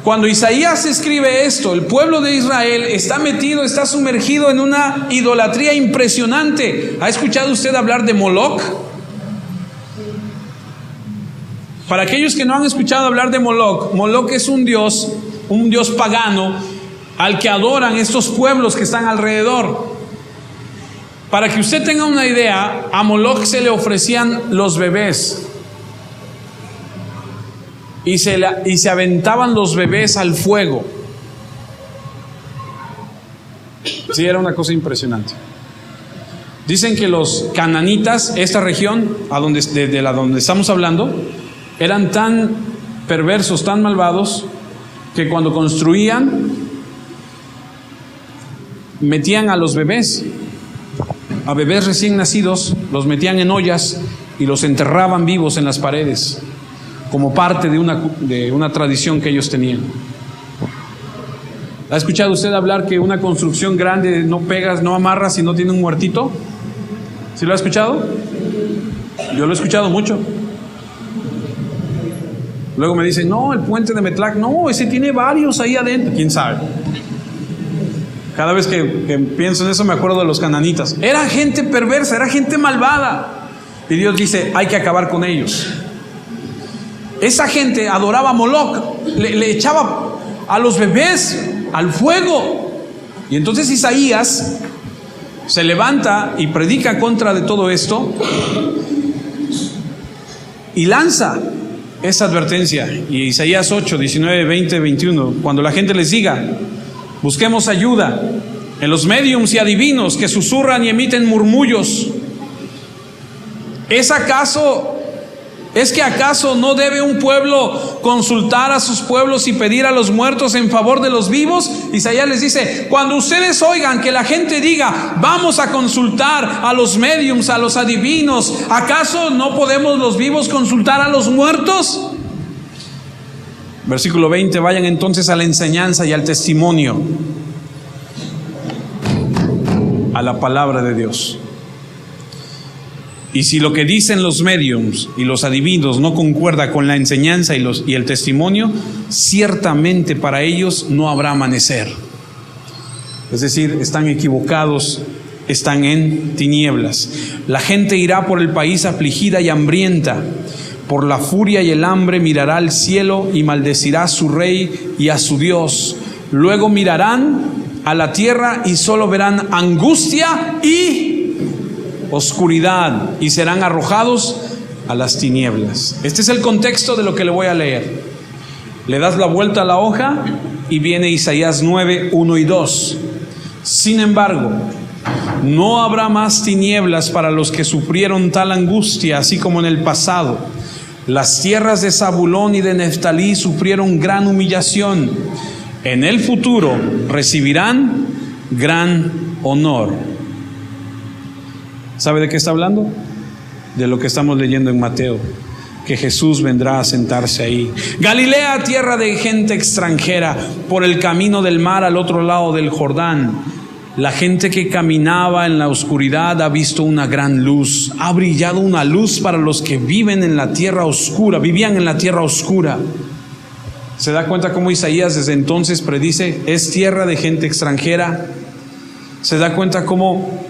Cuando Isaías escribe esto, el pueblo de Israel está sumergido en una idolatría impresionante. ¿Ha escuchado usted hablar de Moloch? Para aquellos que no han escuchado hablar de Moloch, Moloch es un dios pagano al que adoran estos pueblos que están alrededor. Para que usted tenga una idea, a Moloch se le ofrecían los bebés y se aventaban los bebés al fuego. Sí, era una cosa impresionante. Dicen que los cananitas, esta región de donde estamos hablando, eran tan perversos, tan malvados, que cuando construían metían a los bebés, a bebés recién nacidos, los metían en ollas y los enterraban vivos en las paredes. como parte de una tradición que ellos tenían. ¿Ha escuchado usted hablar que una construcción grande no pegas, no amarras si no tiene un muertito? ¿Sí lo ha escuchado? Yo lo he escuchado mucho. Luego me dicen, no, el puente de Metlac, no, ese tiene varios ahí adentro. ¿Quién sabe? Cada vez que pienso en eso me acuerdo de los cananitas. Era gente perversa, era gente malvada. Y Dios dice, hay que acabar con ellos. Esa gente adoraba a Moloch, le echaba a los bebés al fuego. Y entonces Isaías se levanta y predica contra de todo esto y lanza esa advertencia. Y Isaías 8, 19, 20, 21, cuando la gente les diga, busquemos ayuda en los médiums y adivinos que susurran y emiten murmullos, ¿Es que acaso no debe un pueblo consultar a sus pueblos y pedir a los muertos en favor de los vivos? Isaías les dice, cuando ustedes oigan que la gente diga, vamos a consultar a los médiums, a los adivinos, ¿acaso no podemos los vivos consultar a los muertos? Versículo 20, vayan entonces a la enseñanza y al testimonio, a la palabra de Dios. Y si lo que dicen los médiums y los adivinos no concuerda con la enseñanza y el testimonio, ciertamente para ellos no habrá amanecer. Es decir, están equivocados, están en tinieblas. La gente irá por el país afligida y hambrienta. Por la furia y el hambre mirará al cielo y maldecirá a su rey y a su Dios. Luego mirarán a la tierra y solo verán angustia y oscuridad, y serán arrojados a las tinieblas. Este es el contexto de lo que le voy a leer. Le das la vuelta a la hoja y viene Isaías 9, 1 y 2. Sin embargo, no habrá más tinieblas para los que sufrieron tal angustia, así como en el pasado. Las tierras de Zabulón y de Neftalí sufrieron gran humillación. En el futuro recibirán gran honor. ¿Sabe de qué está hablando? De lo que estamos leyendo en Mateo, que Jesús vendrá a sentarse ahí. Galilea, tierra de gente extranjera, por el camino del mar al otro lado del Jordán. La gente que caminaba en la oscuridad ha visto una gran luz. Ha brillado una luz para los que vivían en la tierra oscura. ¿Se da cuenta cómo Isaías desde entonces predice? Es tierra de gente extranjera. ¿Se da cuenta cómo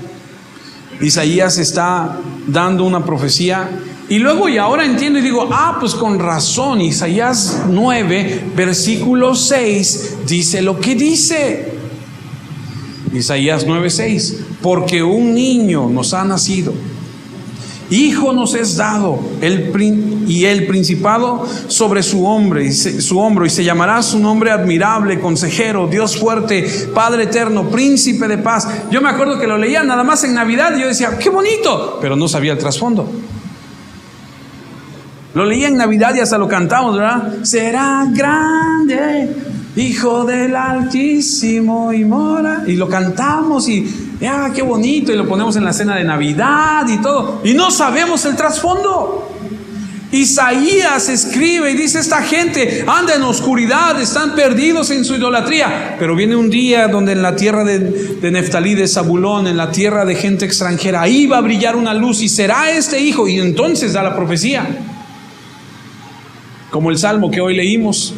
Isaías está dando una profecía? Y luego y ahora entiendo y digo, pues con razón, Isaías 9, versículo 6, dice lo que dice. Isaías 9, 6, porque un niño nos ha nacido, hijo nos es dado, y el principado sobre su hombro, y se llamará su nombre admirable, consejero, Dios fuerte, Padre eterno, príncipe de paz. Yo me acuerdo que lo leía nada más en Navidad y yo decía, qué bonito, pero no sabía el trasfondo. Lo leía en Navidad y hasta lo cantamos, ¿verdad? Será grande, Hijo del Altísimo y mora, y lo cantamos y qué bonito, y lo ponemos en la cena de Navidad y todo, y no sabemos el trasfondo. Isaías escribe y dice, esta gente anda en oscuridad, están perdidos en su idolatría, pero viene un día donde en la tierra de Neftalí, de Zabulón, en la tierra de gente extranjera, ahí va a brillar una luz y será este hijo. Y entonces da la profecía, como el salmo que hoy leímos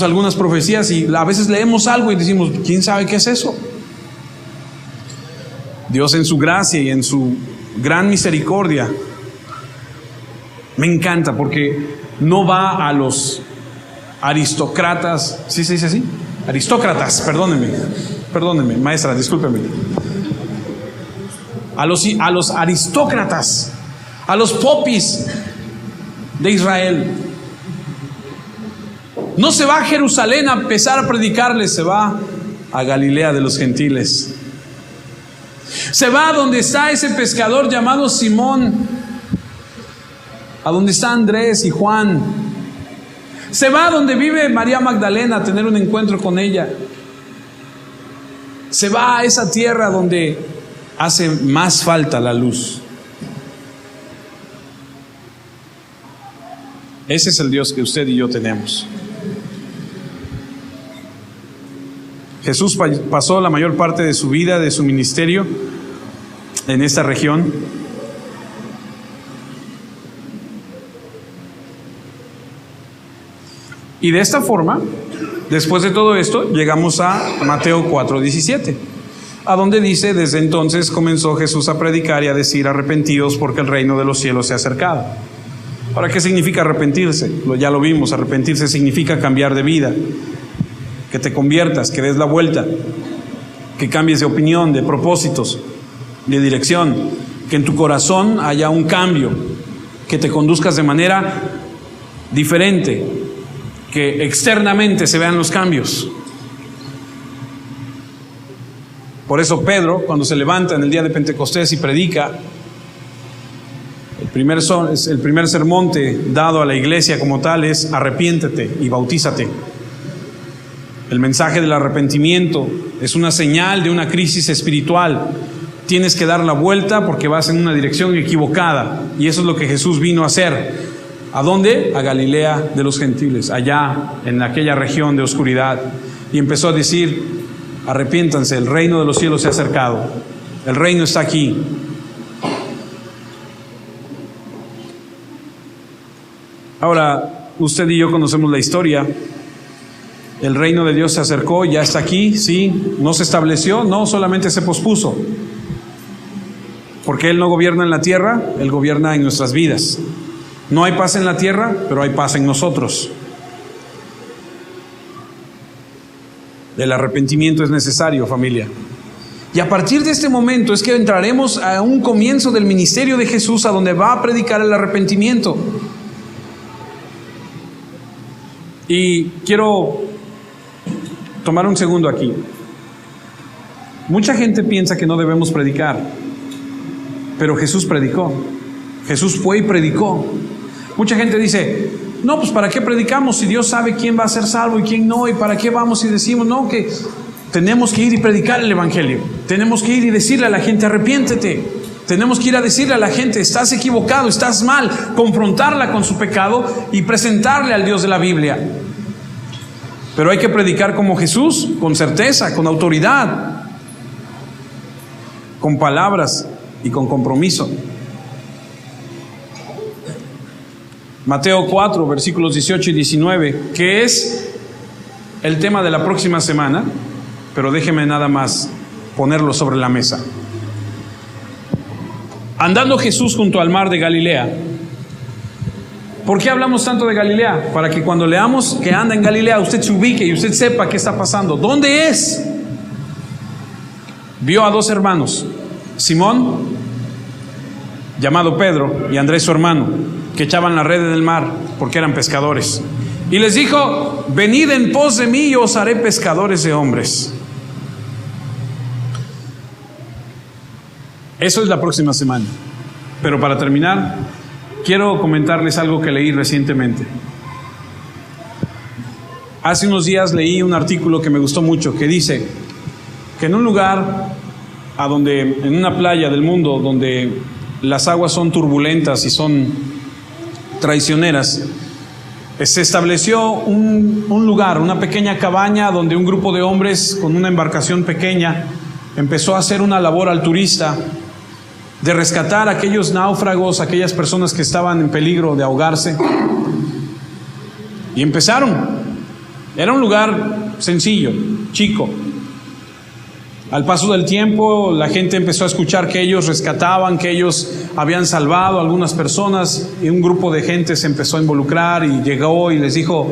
algunas profecías y a veces leemos algo y decimos, ¿quién sabe qué es eso? Dios en su gracia y en su gran misericordia me encanta, porque no va a los aristócratas, ¿sí se dice así? Aristócratas, perdónenme, maestra, discúlpeme. A los aristócratas, a los popis de Israel. No se va a Jerusalén a empezar a predicarles, se va a Galilea de los gentiles. Se va a donde está ese pescador llamado Simón, a donde está Andrés y Juan. Se va a donde vive María Magdalena a tener un encuentro con ella. Se va a esa tierra donde hace más falta la luz. Ese es el Dios que usted y yo tenemos. Jesús pasó la mayor parte de su vida, de su ministerio, en esta región. Y de esta forma, después de todo esto, llegamos a Mateo 4:17, a donde dice: desde entonces comenzó Jesús a predicar y a decir: arrepentíos, porque el reino de los cielos se ha acercado. Ahora, ¿qué significa arrepentirse? Ya lo vimos, arrepentirse significa cambiar de vida, que te conviertas, que des la vuelta, que cambies de opinión, de propósitos, de dirección, que en tu corazón haya un cambio, que te conduzcas de manera diferente, que externamente se vean los cambios. Por eso Pedro, cuando se levanta en el día de Pentecostés y predica, el primer sermón dado a la iglesia como tal es: arrepiéntete y bautízate. El mensaje del arrepentimiento es una señal de una crisis espiritual. Tienes que dar la vuelta porque vas en una dirección equivocada, y eso es lo que Jesús vino a hacer. ¿A dónde? A Galilea de los gentiles, allá en aquella región de oscuridad. Y empezó a decir: arrepiéntanse, el reino de los cielos se ha acercado, el reino está aquí. Ahora, usted y yo conocemos la historia. El reino de Dios se acercó, ya está aquí, sí. No se estableció, no, solamente se pospuso. Porque Él no gobierna en la tierra, Él gobierna en nuestras vidas. No hay paz en la tierra, pero hay paz en nosotros. El arrepentimiento es necesario, familia. Y a partir de este momento es que entraremos a un comienzo del ministerio de Jesús, a donde va a predicar el arrepentimiento. Y quiero tomar un segundo aquí. Mucha gente piensa que no debemos predicar, pero Jesús predicó. Jesús fue y predicó. Mucha gente dice: no, pues ¿para qué predicamos si Dios sabe quién va a ser salvo y quién no? ¿Y para qué vamos y decimos? No, que tenemos que ir y predicar el evangelio. Tenemos que ir y decirle a la gente: arrepiéntete. Tenemos que ir a decirle a la gente: estás equivocado, estás mal. Confrontarla con su pecado y presentarle al Dios de la Biblia. Pero hay que predicar como Jesús, con certeza, con autoridad, con palabras y con compromiso. Mateo 4, versículos 18 y 19, que es el tema de la próxima semana, pero déjeme nada más ponerlo sobre la mesa. Andando Jesús junto al mar de Galilea. ¿Por qué hablamos tanto de Galilea? Para que cuando leamos que anda en Galilea, usted se ubique y usted sepa qué está pasando. ¿Dónde es? Vio a dos hermanos, Simón, llamado Pedro, y Andrés su hermano, que echaban la red en el mar porque eran pescadores. Y les dijo: venid en pos de mí y os haré pescadores de hombres. Eso es la próxima semana. Pero para terminar, quiero comentarles algo que leí recientemente. Hace unos días leí un artículo que me gustó mucho, que dice que en un lugar en una playa del mundo donde las aguas son turbulentas y son traicioneras, se estableció un lugar, una pequeña cabaña donde un grupo de hombres con una embarcación pequeña empezó a hacer una labor altruista de rescatar a aquellos náufragos, aquellas personas que estaban en peligro de ahogarse. Y empezaron. Era un lugar sencillo, chico. Al paso del tiempo, la gente empezó a escuchar que ellos rescataban, que ellos habían salvado a algunas personas, y un grupo de gente se empezó a involucrar y llegó y les dijo: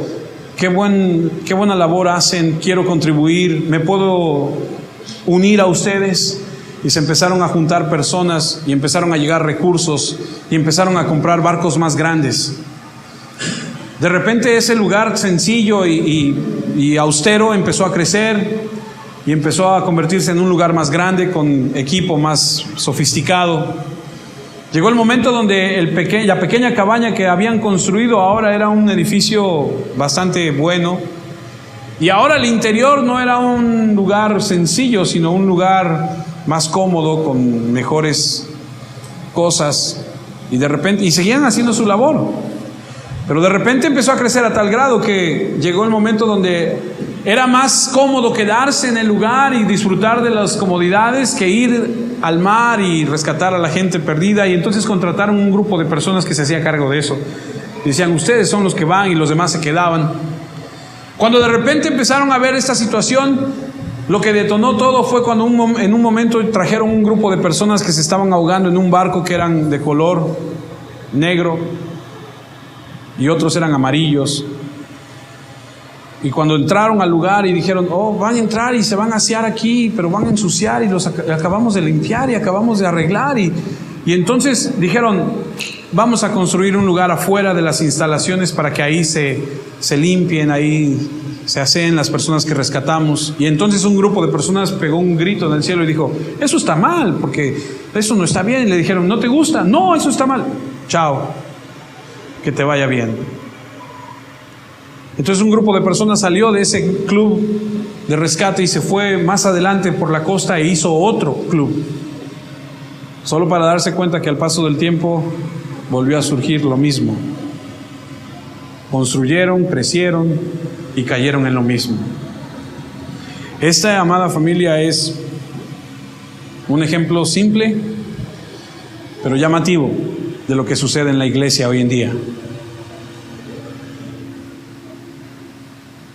qué buena labor hacen, quiero contribuir, ¿me puedo unir a ustedes? Y se empezaron a juntar personas y empezaron a llegar recursos y empezaron a comprar barcos más grandes. De repente ese lugar sencillo y austero empezó a crecer y empezó a convertirse en un lugar más grande, con equipo más sofisticado. Llegó el momento donde la pequeña cabaña que habían construido ahora era un edificio bastante bueno. Y ahora el interior no era un lugar sencillo, sino un lugar más cómodo, con mejores cosas. Y de repente, y seguían haciendo su labor. Pero de repente empezó a crecer a tal grado que llegó el momento donde era más cómodo quedarse en el lugar y disfrutar de las comodidades que ir al mar y rescatar a la gente perdida. Y entonces contrataron un grupo de personas que se hacía cargo de eso. Decían, ustedes son los que van, y los demás se quedaban. Cuando de repente empezaron a ver esta situación, lo que detonó todo fue cuando en un momento trajeron un grupo de personas que se estaban ahogando en un barco que eran de color negro y otros eran amarillos. Y cuando entraron al lugar y dijeron, van a entrar y se van a asear aquí, pero van a ensuciar, y los acabamos de limpiar y acabamos de arreglar. Y entonces dijeron, vamos a construir un lugar afuera de las instalaciones para que ahí se limpien, ahí se aseen las personas que rescatamos. Y entonces un grupo de personas pegó un grito en el cielo y dijo, eso está mal, porque eso no está bien. Y le dijeron, ¿no te gusta? No, eso está mal. Chao, que te vaya bien. Entonces un grupo de personas salió de ese club de rescate y se fue más adelante por la costa e hizo otro club, solo para darse cuenta que al paso del tiempo volvió a surgir lo mismo. Construyeron, crecieron y cayeron en lo mismo. Esta, amada familia, es un ejemplo simple pero llamativo de lo que sucede en la iglesia hoy en día.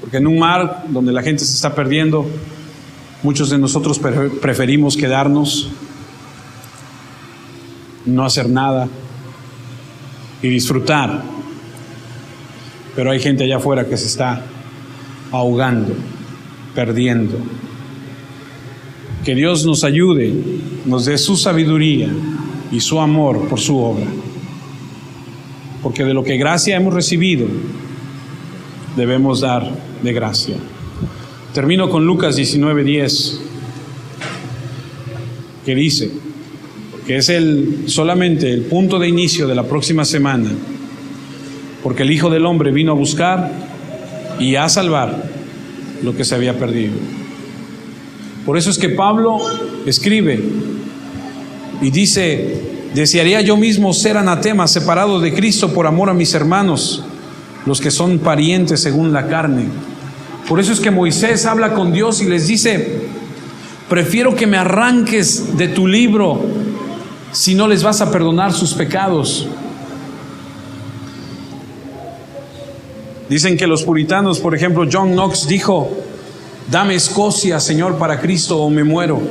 Porque en un mar donde la gente se está perdiendo, muchos de nosotros preferimos quedarnos, no hacer nada y disfrutar. Pero hay gente allá afuera que se está ahogando, perdiendo. Que Dios nos ayude, nos dé su sabiduría y su amor por su obra. Porque de lo que gracia hemos recibido, debemos dar de gracia. Termino con Lucas 19:10, que dice, que es solamente el punto de inicio de la próxima semana, porque el Hijo del Hombre vino a buscar y a salvar lo que se había perdido. Por eso es que Pablo escribe y dice, desearía yo mismo ser anatema, separado de Cristo por amor a mis hermanos, los que son parientes según la carne. Por eso es que Moisés habla con Dios y les dice, prefiero que me arranques de tu libro si no les vas a perdonar sus pecados. Dicen que los puritanos, por ejemplo, John Knox dijo, dame Escocia, Señor, para Cristo, o me muero.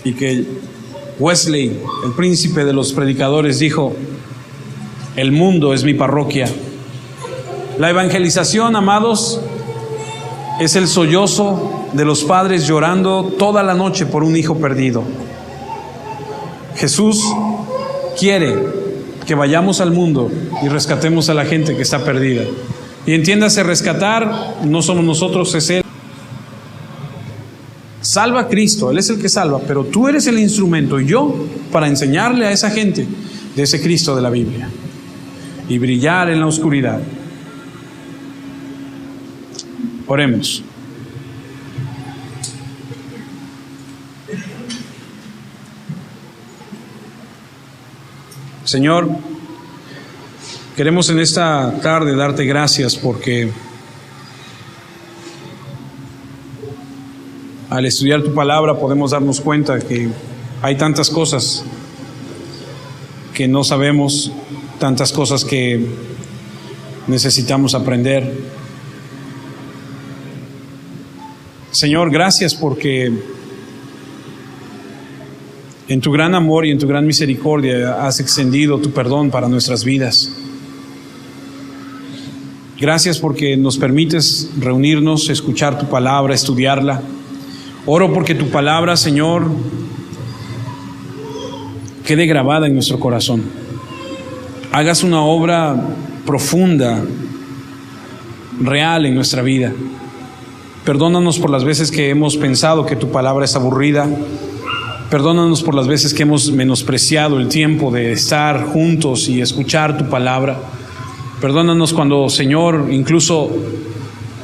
Y que Wesley, el príncipe de los predicadores, dijo, el mundo es mi parroquia. La evangelización, amados, es el sollozo de los padres llorando toda la noche por un hijo perdido. Jesús quiere que vayamos al mundo y rescatemos a la gente que está perdida. Y entiéndase, rescatar no somos nosotros, es Él. Salva a Cristo, Él es el que salva, pero tú eres el instrumento y yo para enseñarle a esa gente de ese Cristo de la Biblia y brillar en la oscuridad. Oremos. Señor, queremos en esta tarde darte gracias porque al estudiar tu palabra podemos darnos cuenta que hay tantas cosas que no sabemos, tantas cosas que necesitamos aprender. Señor, gracias porque en tu gran amor y en tu gran misericordia has extendido tu perdón para nuestras vidas. Gracias porque nos permites reunirnos, escuchar tu palabra, estudiarla. Oro porque tu palabra, Señor, quede grabada en nuestro corazón. Hagas una obra profunda, real en nuestra vida. Perdónanos por las veces que hemos pensado que tu palabra es aburrida. Perdónanos por las veces que hemos menospreciado el tiempo de estar juntos y escuchar tu palabra. Perdónanos cuando, Señor, incluso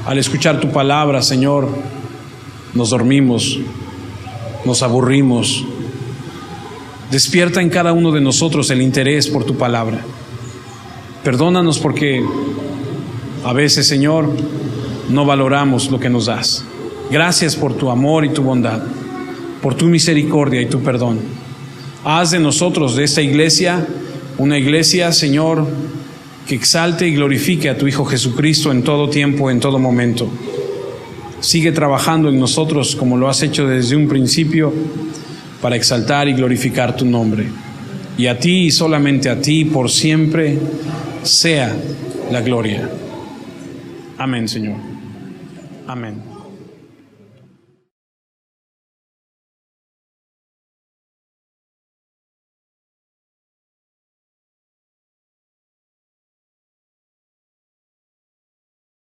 al escuchar tu palabra, Señor, nos dormimos, nos aburrimos. Despierta en cada uno de nosotros el interés por tu palabra. Perdónanos porque a veces, Señor, no valoramos lo que nos das. Gracias por tu amor y tu bondad, por tu misericordia y tu perdón. Haz de nosotros, de esta iglesia, una iglesia, Señor, que exalte y glorifique a tu Hijo Jesucristo en todo tiempo, en todo momento. Sigue trabajando en nosotros como lo has hecho desde un principio para exaltar y glorificar tu nombre. Y a ti y solamente a ti por siempre sea la gloria. Amén, Señor. Amén.